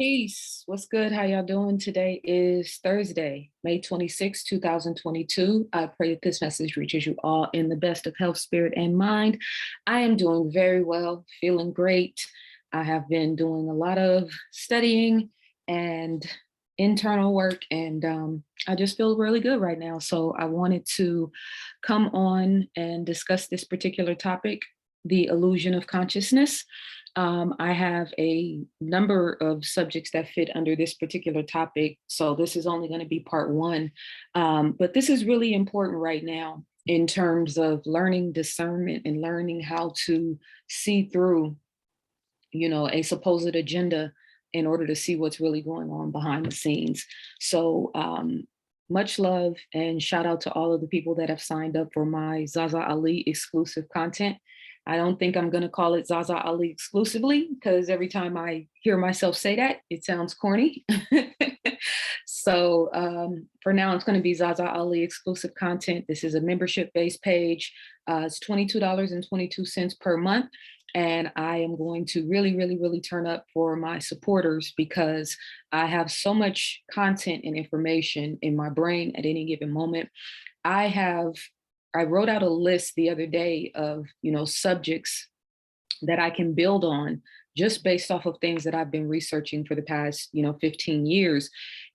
Peace. What's good? How y'all doing? Today is Thursday, May 26, 2022. I pray that this message reaches you all in the best of health, spirit, and mind. I am doing very well, feeling great. I have been doing a lot of studying and internal work, and I just feel really good right now. So I wanted to come on and discuss this particular topic, the illusion of consciousness. I have a number of subjects that fit under this particular topic, so this is only going to be part one. But this is really important right now in terms of learning discernment and learning how to see through, a supposed agenda in order to see what's really going on behind the scenes. So much love and shout out to all of the people that have signed up for my ZaZa Ali exclusive content. I don't think I'm going to call it ZaZa Ali exclusively because every time I hear myself say that, it sounds corny. So for now, it's going to be ZaZa Ali exclusive content. This is a membership-based page. It's $22.22 per month. And I am going to really, really, really turn up for my supporters because I have so much content and information in my brain at any given moment. I wrote out a list the other day of, subjects that I can build on just based off of things that I've been researching for the past, 15 years.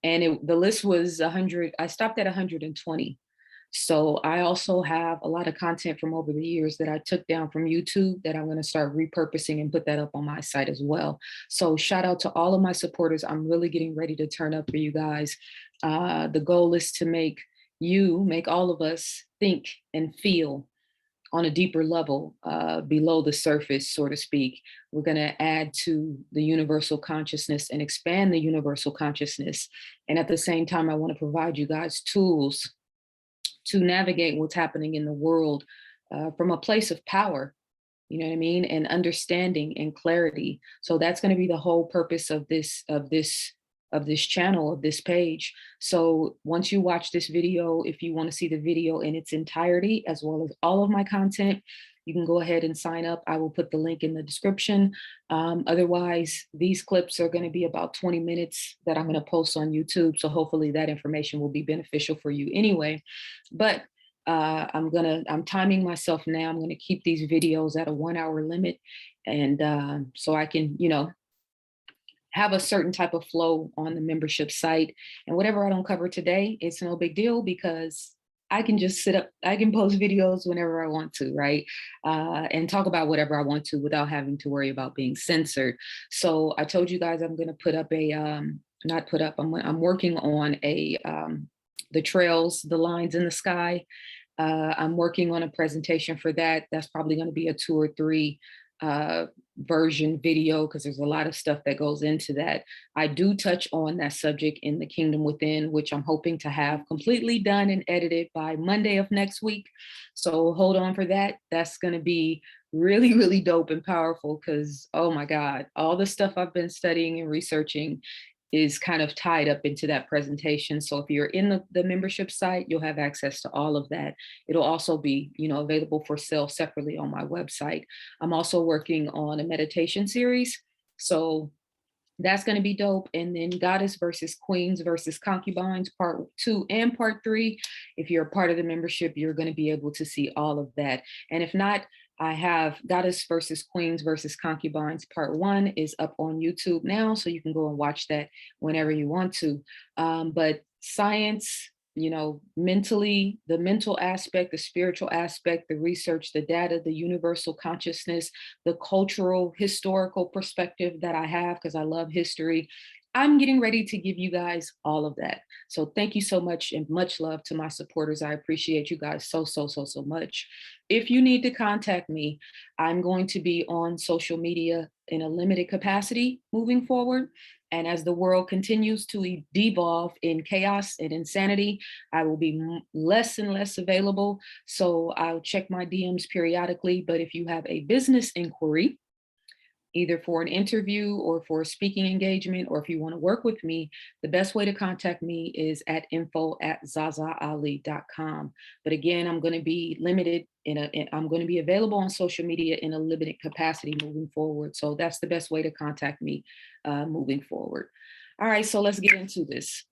And the list was 100. I stopped at 120. So I also have a lot of content from over the years that I took down from YouTube that I'm going to start repurposing and put that up on my site as well. So shout out to all of my supporters. I'm really getting ready to turn up for you guys. The goal is to make all of us think and feel on a deeper level, below the surface, so to speak. We're going to add to the universal consciousness and expand the universal consciousness. And at the same time, I want to provide you guys tools to navigate what's happening in the world from a place of power, you know what I mean, and understanding and clarity. So that's going to be the whole purpose of this channel, of this page. So once you watch this video, if you want to see the video in its entirety, as well as all of my content, you can go ahead and sign up. I will put the link in the description. Otherwise, these clips are going to be about 20 minutes that I'm going to post on YouTube. So hopefully that information will be beneficial for you anyway. But I'm timing myself now. I'm going to keep these videos at a 1 hour limit. And so I can, have a certain type of flow on the membership site. And whatever I don't cover today, it's no big deal because I can just I can post videos whenever I want to, right? And talk about whatever I want to without having to worry about being censored. So I told you guys I'm going to put up I'm working on the trails, the lines in the sky. I'm working on a presentation for that. That's probably going to be a 2 or 3 version video because there's a lot of stuff that goes into that. I do touch on that subject in the Kingdom Within, which I'm hoping to have completely done and edited by Monday of next week. So hold on for that. That's going to be really, really dope and powerful because, oh my God, all the stuff I've been studying and researching is kind of tied up into that presentation. So if you're in the membership site, you'll have access to all of that. It'll also be, available for sale separately on my website. I'm also working on a meditation series. So that's going to be dope. And then Goddess versus Queens versus Concubines, part 2 and part 3. If you're a part of the membership, you're going to be able to see all of that. And if not, I have Goddess versus Queens versus Concubines part 1 is up on YouTube now. So you can go and watch that whenever you want to. But science, mentally, the mental aspect, the spiritual aspect, the research, the data, the universal consciousness, the cultural, historical perspective that I have, because I love history. I'm getting ready to give you guys all of that. So thank you so much and much love to my supporters. I appreciate you guys so much. If you need to contact me, I'm going to be on social media in a limited capacity moving forward. And as the world continues to devolve in chaos and insanity, I will be less and less available. So I'll check my DMs periodically. But if you have a business inquiry, either for an interview or for a speaking engagement, or if you want to work with me, the best way to contact me is at info@ZaZaAli.com. But again, I'm going to be limited I'm going to be available on social media in a limited capacity moving forward. So that's the best way to contact me moving forward. All right, so let's get into this.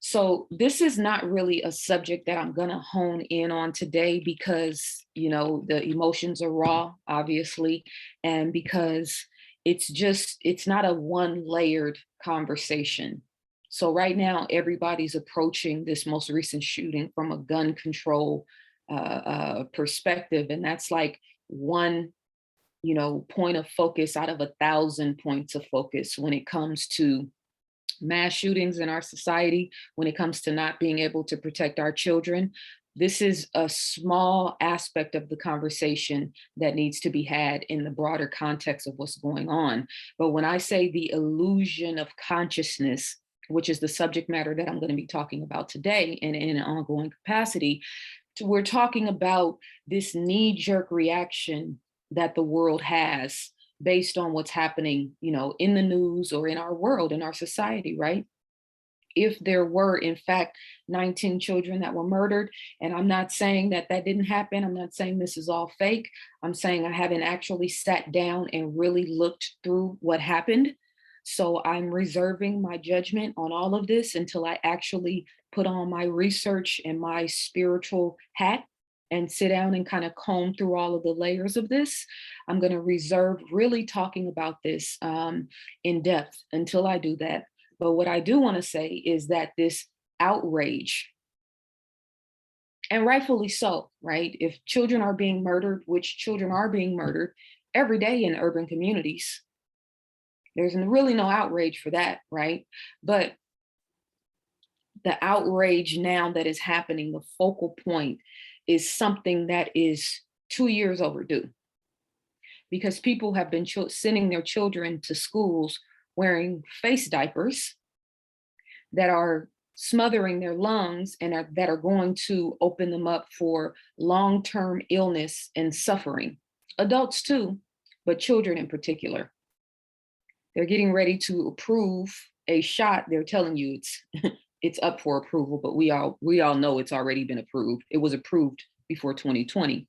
So this is not really a subject that I'm going to hone in on today because, you know, the emotions are raw, obviously, and because it's not a one layered conversation. So right now, everybody's approaching this most recent shooting from a gun control perspective. And that's like one, you know, point of focus out of 1,000 points of focus when it comes to mass shootings in our society, when it comes to not being able to protect our children. This is a small aspect of the conversation that needs to be had in the broader context of what's going on. But when I say the illusion of consciousness, which is the subject matter that I'm going to be talking about today in an ongoing capacity, we're talking about this knee-jerk reaction that the world has based on what's happening, you know, in the news or in our world, in our society, right? If there were, in fact, 19 children that were murdered, and I'm not saying that that didn't happen. I'm not saying this is all fake. I'm saying I haven't actually sat down and really looked through what happened. So I'm reserving my judgment on all of this until I actually put on my research and my spiritual hat and sit down and kind of comb through all of the layers of this. I'm going to reserve really talking about this in depth until I do that. But what I do want to say is that this outrage, and rightfully so, right? If children are being murdered, which children are being murdered every day in urban communities, there's really no outrage for that, right? But the outrage now that is happening, the focal point is something that is 2 years overdue, because people have been sending their children to schools wearing face diapers that are smothering their lungs and that are going to open them up for long-term illness and suffering. Adults too, but children in particular. They're getting ready to approve a shot. They're telling you it's up for approval, but we all know it's already been approved. It was approved before 2020.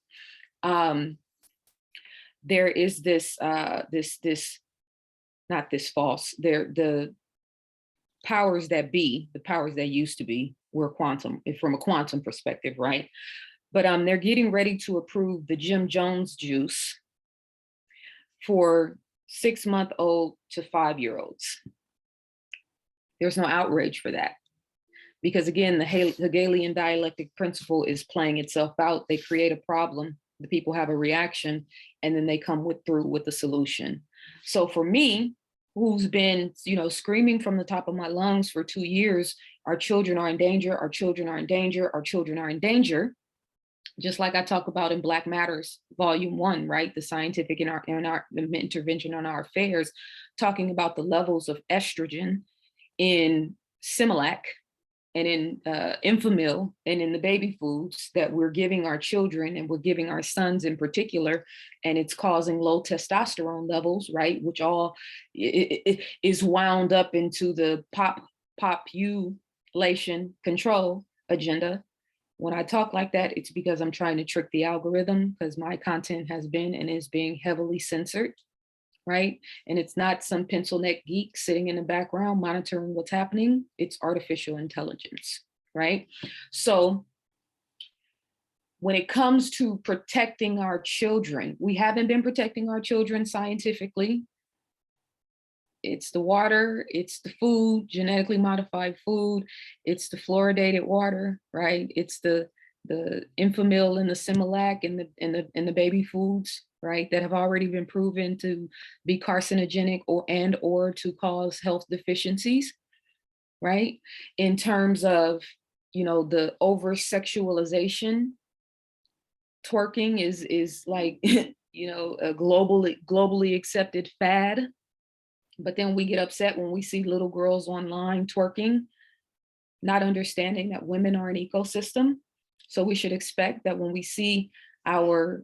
There is this not this false. The powers that be, the powers that used to be, were quantum, from a quantum perspective, right? But they're getting ready to approve the Jim Jones juice for 6-month-old to 5-year-olds. There's no outrage for that. Because again, the Hegelian dialectic principle is playing itself out. They create a problem, the people have a reaction, and then they come through with the solution. So for me, who's been, you know, screaming from the top of my lungs for 2 years, our children are in danger, our children are in danger, our children are in danger. Just like I talk about in Black Matters, Volume 1, right? The scientific in our intervention on our affairs, talking about the levels of estrogen in Similac and in Enfamil and in the baby foods that we're giving our children, and we're giving our sons in particular, and it's causing low testosterone levels, right? Which all is wound up into the population control agenda. When I talk like that, it's because I'm trying to trick the algorithm, because my content has been and is being heavily censored, right? And it's not some pencil neck geek sitting in the background monitoring what's happening. It's artificial intelligence, right? So when it comes to protecting our children, we haven't been protecting our children scientifically. It's the water, it's the food, genetically modified food, it's the fluoridated water, right? It's the Enfamil and the Similac and the baby foods, right? That have already been proven to be carcinogenic or to cause health deficiencies, right? In terms of, you know, the over sexualization, twerking is like, you know, a globally accepted fad. But then we get upset when we see little girls online twerking, not understanding that women are an ecosystem. So we should expect that when we see our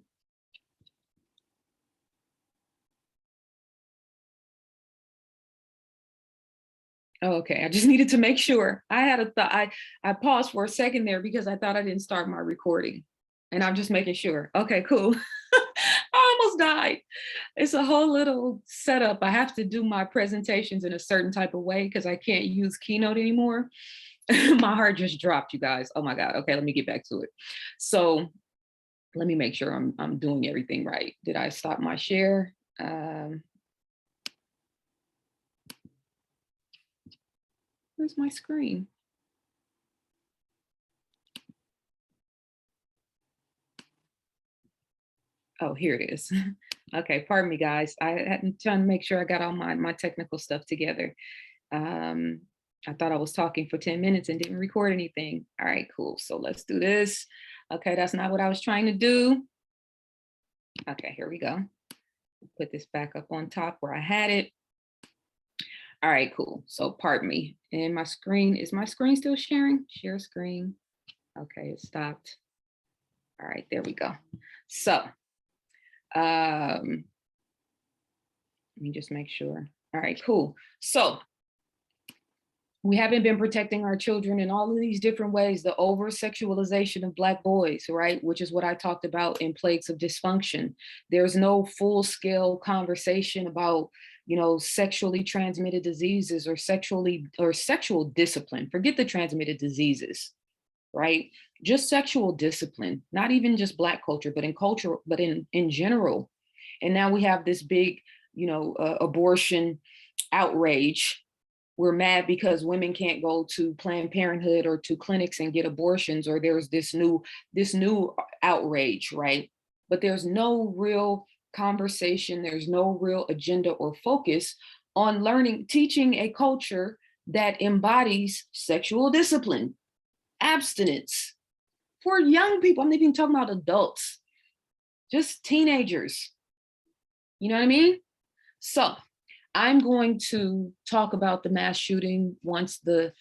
Oh, okay, I just needed to make sure. I had a thought. I paused for a second there because I thought I didn't start my recording, and I'm just making sure. Okay, cool. I almost died. It's a whole little setup. I have to do my presentations in a certain type of way because I can't use Keynote anymore. My heart just dropped, you guys. Oh my God. Okay, let me get back to it. So let me make sure I'm doing everything right. Did I stop my share? Where's my screen? Oh, here it is. Okay, pardon me, guys. I had trying to make sure I got all my technical stuff together. Um, I thought I was talking for 10 minutes and didn't record anything. All right, cool. So let's do this. Okay, that's not what I was trying to do. Okay, here we go. Put this back up on top where I had it. All right, cool. So pardon me. And my screen, is my screen still sharing? Share screen. Okay, it stopped. All right, there we go. So let me just make sure. All right, cool. So we haven't been protecting our children in all of these different ways. The over sexualization of Black boys, right? Which is what I talked about in Plagues of Dysfunction. There's no full scale conversation about, sexually transmitted diseases or sexual discipline. Forget the transmitted diseases, right? Just sexual discipline, not even just Black culture, but in culture, but in general. And now we have this big, abortion outrage. We're mad because women can't go to Planned Parenthood or to clinics and get abortions, or there's this new outrage, right? But there's no real conversation, there's no real agenda or focus on teaching a culture that embodies sexual discipline, abstinence for young people. I'm not even talking about adults, just teenagers. You know what I mean? So I'm going to talk about the mass shooting once the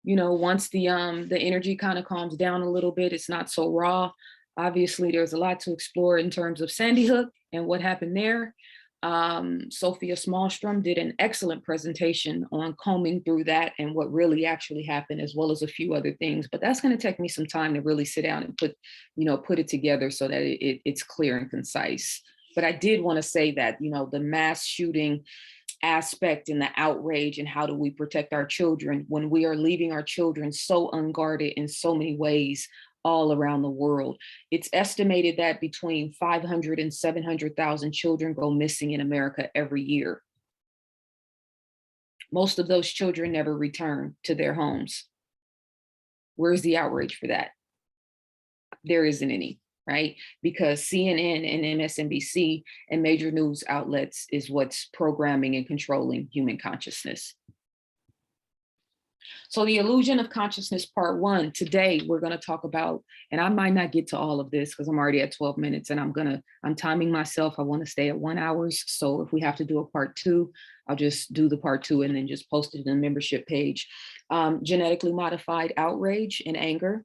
energy kind of calms down a little bit. It's not so raw. Obviously, there's a lot to explore in terms of Sandy Hook and what happened there. Sophia Smallstrom did an excellent presentation on combing through that and what really actually happened, as well as a few other things. But that's going to take me some time to really sit down and put it together so that it's clear and concise. But I did want to say that, the mass shooting aspect and the outrage and how do we protect our children when we are leaving our children so unguarded in so many ways all around the world. It's estimated that between 500 and 700,000 children go missing in America every year. Most of those children never return to their homes. Where's the outrage for that? There isn't any, right? Because CNN and MSNBC and major news outlets is what's programming and controlling human consciousness. So the illusion of consciousness part 1, today we're going to talk about, and I might not get to all of this because I'm already at 12 minutes and I'm timing myself. I want to stay at 1 hour. So if we have to do a part 2, I'll just do the part 2 and then just post it in the membership page. Genetically modified outrage and anger,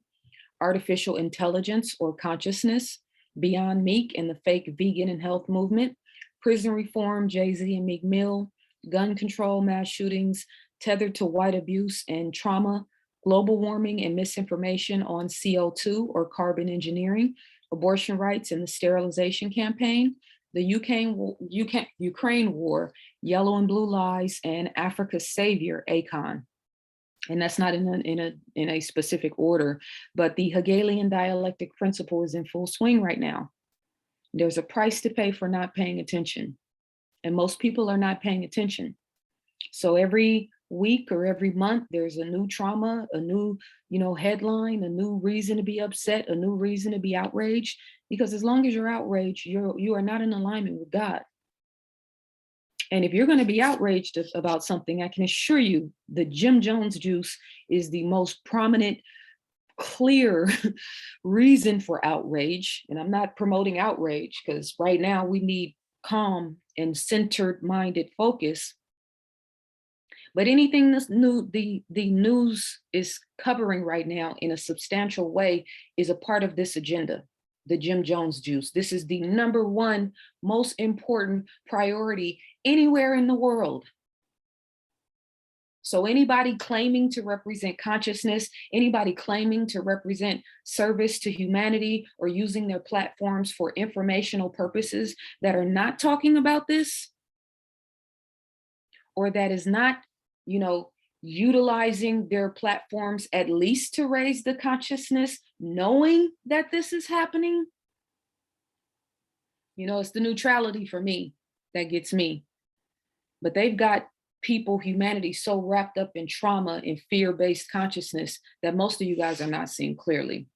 artificial intelligence or consciousness, Beyond Meek and the fake vegan and health movement, prison reform, Jay-Z and Meek Mill, gun control, mass shootings, tethered to white abuse and trauma, global warming and misinformation on CO2 or carbon engineering, abortion rights and the sterilization campaign, the Ukraine war, yellow and blue lies, and Africa's savior, Akon. And that's not in a specific order, but the Hegelian dialectic principle is in full swing right now. There's a price to pay for not paying attention, and most people are not paying attention. So every week or every month, there's a new trauma, a new, headline, a new reason to be upset, a new reason to be outraged. Because as long as you're outraged, you are not in alignment with God. And if you're going to be outraged about something, I can assure you the Jim Jones juice is the most prominent, clear reason for outrage. And I'm not promoting outrage because right now we need calm and centered minded focus. But anything that's new, the news is covering right now in a substantial way is a part of this agenda, the Jim Jones juice. This is the number one most important priority anywhere in the world. So anybody claiming to represent consciousness, anybody claiming to represent service to humanity or using their platforms for informational purposes that are not talking about this, or that is not, you know, utilizing their platforms at least to raise the consciousness, knowing that this is happening, you know, it's the neutrality for me that gets me. But they've got people, humanity, so wrapped up in trauma and fear-based consciousness that most of you guys are not seeing clearly.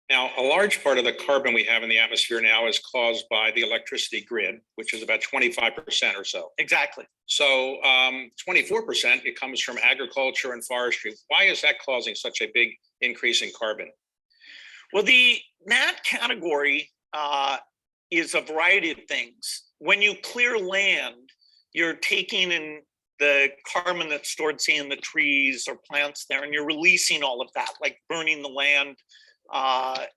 Now, a large part of the carbon we have in the atmosphere now is caused by the electricity grid, which is about 25% or so. Exactly. So 24%, it comes from agriculture and forestry. Why is that causing such a big increase in carbon? Well, that category is a variety of things. When you clear land, you're taking in the carbon that's stored, say, in the trees or plants there, and you're releasing all of that, like burning the land,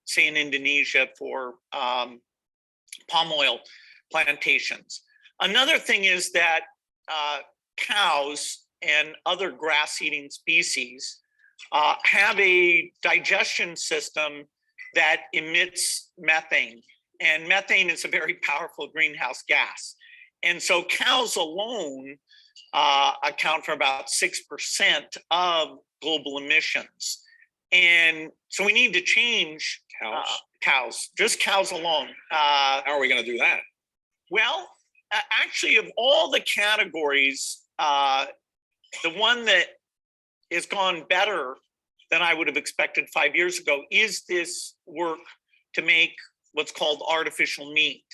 say in Indonesia for palm oil plantations. Another thing is that cows and other grass-eating species have a digestion system that emits methane. And methane is a very powerful greenhouse gas. And so cows alone account for about 6% of global emissions. And so we need to change cows, just cows alone. How are we going to do that? Well, actually, of all the categories, the one that has gone better than I would have expected 5 years ago is this work to make what's called artificial meat.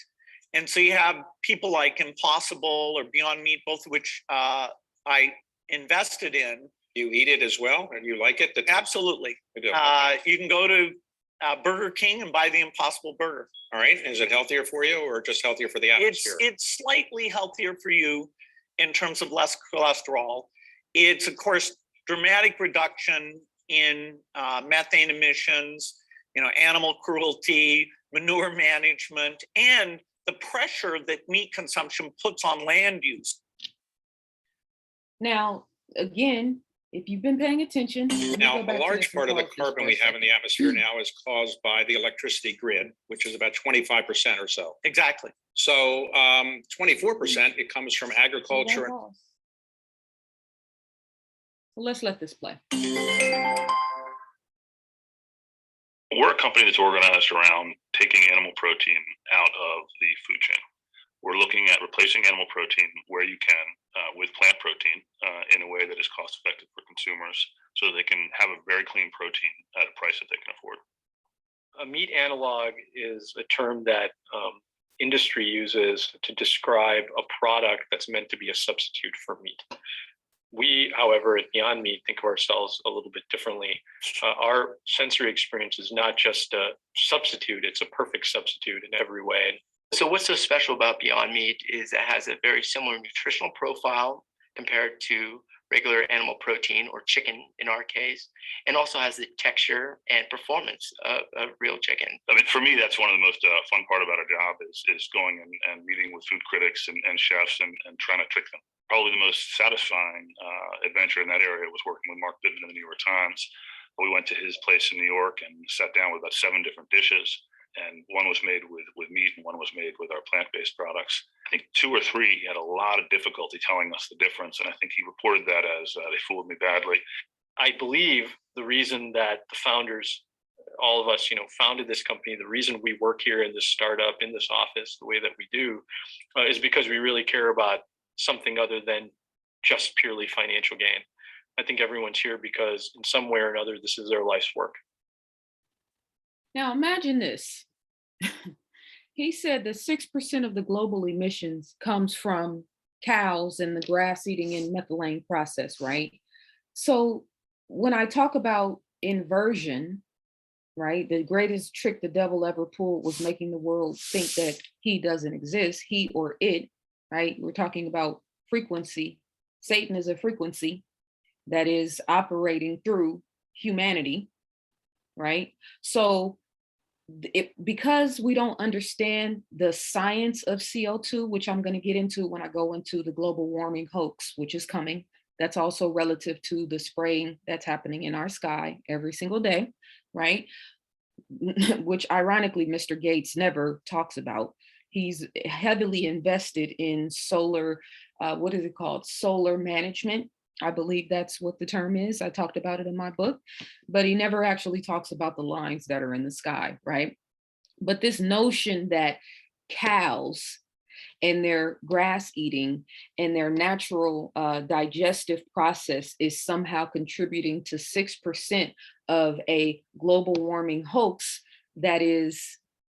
And so you have people like Impossible or Beyond Meat, both of which I invested in. You eat it as well, and you like it? Absolutely. Okay. You can go to Burger King and buy the Impossible Burger. All right. Is it healthier for you or just healthier for the atmosphere? It's slightly healthier for you in terms of less cholesterol. It's, of course, dramatic reduction in methane emissions, animal cruelty, manure management, and the pressure that meat consumption puts on land use. Now, again, if you've been paying attention. Now, a large part of the carbon we have in the atmosphere now is caused by the electricity grid, which is about 25% or so. Exactly. So 24%, it comes from agriculture. So let's let this play. We're a company that's organized around taking animal protein out of the food chain. We're looking at replacing animal protein where you can with plant protein in a way that is cost effective for consumers so that they can have a very clean protein at a price that they can afford. A meat analog is a term that industry uses to describe a product that's meant to be a substitute for meat. We, however, at Beyond Meat, think of ourselves a little bit differently. Our sensory experience is not just a substitute, it's a perfect substitute in every way. So what's so special about Beyond Meat is it has a very similar nutritional profile compared to regular animal protein or chicken in our case, and also has the texture and performance of real chicken. I mean, for me, that's one of the most fun part about our job is going and meeting with food critics and chefs and trying to trick them. Probably the most satisfying adventure in that area was working with Mark Bittman in the New York Times. We went to his place in New York and sat down with about 7 different dishes. And one was made with meat and one was made with our plant-based products. I think 2 or 3 he had a lot of difficulty telling us the difference. And I think he reported that as they fooled me badly. I believe the reason that the founders, all of us, founded this company, the reason we work here in this startup, in this office, the way that we do, is because we really care about something other than just purely financial gain. I think everyone's here because in some way or another, this is their life's work. Now imagine this. He said that 6% of the global emissions comes from cows and the grass eating and methylene process, right? So when I talk about inversion, right, the greatest trick the devil ever pulled was making the world think that he doesn't exist, he or it, right? We're talking about frequency. Satan is a frequency that is operating through humanity, right? So because we don't understand the science of CO2, which I'm going to get into when I go into the global warming hoax, which is coming. That's also relative to the spraying that's happening in our sky every single day, right? Which ironically, Mr. Gates never talks about. He's heavily invested in solar, what is it called? Solar management. I believe that's what the term is. I talked about it in my book, but he never actually talks about the lines that are in the sky, right? But this notion that cows and their grass eating and their natural digestive process is somehow contributing to 6% of a global warming hoax that is